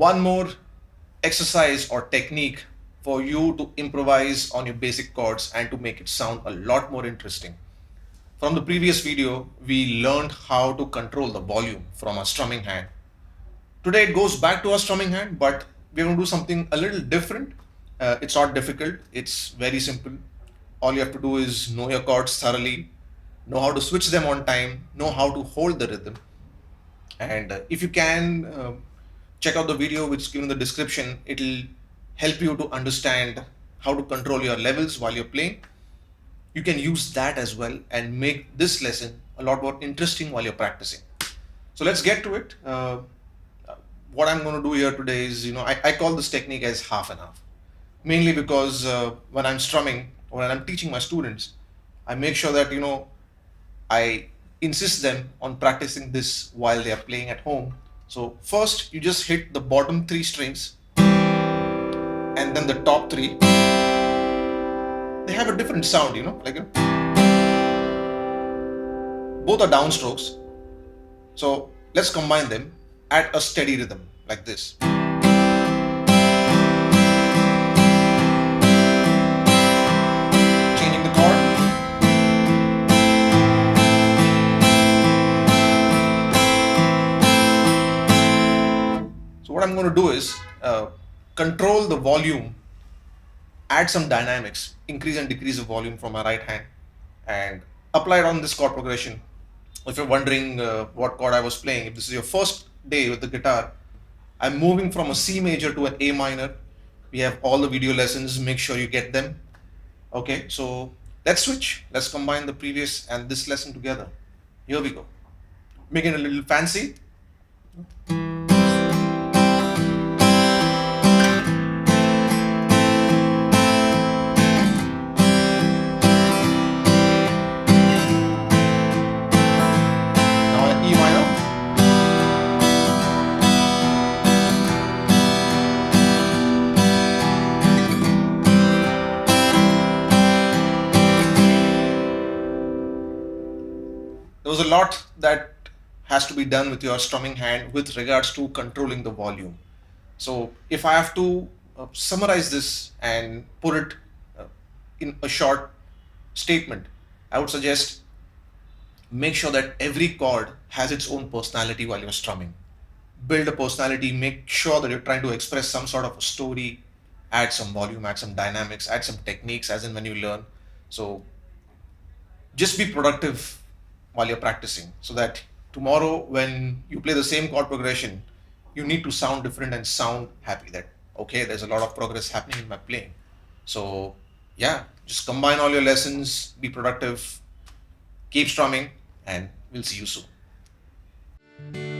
one more exercise or technique for you to improvise on your basic chords and to make it sound a lot more interesting. From the previous video, we learned how to control the volume from our strumming hand. Today it goes back to our strumming hand, but we're going to do something a little different. It's not difficult, it's very simple. All you have to do is know your chords thoroughly, know how to switch them on time, know how to hold the rhythm. And if you can, check out the video which is given in the description. It'll help you to understand how to control your levels while you're playing. You can use that as well and make this lesson a lot more interesting while you're practicing. So let's get to it. What I'm going to do here today is, I call this technique as half and half. Mainly because when I'm strumming or when I'm teaching my students, I make sure that, I insist them on practicing this while they are playing at home. So first, you just hit the bottom three strings and then the top three. They have a different sound, both are downstrokes. So let's combine them at a steady rhythm like this. Changing the chord. So what I'm going to do is control the volume, add some dynamics, increase and decrease the volume from my right hand, and apply it on this chord progression. If you're wondering what chord I was playing, if this is your first day with the guitar, I'm moving from a C major to an A minor. We have all the video lessons, make sure you get them. Okay, so let's switch. Let's combine the previous and this lesson together. Here we go. Making it a little fancy. Now an E minor. There was a lot that has to be done with your strumming hand with regards to controlling the volume. So if I have to summarize this and put it uh, in a short statement, I would suggest make sure that every chord has its own personality while you're strumming. Build a personality, make sure that you're trying to express some sort of a story, add some volume, add some dynamics, add some techniques as in when you learn. So just be productive while you're practicing so that tomorrow when you play the same chord progression, you need to sound different and sound happy that, okay, there's a lot of progress happening in my playing. So, yeah, just combine all your lessons, be productive, keep strumming, and we'll see you soon.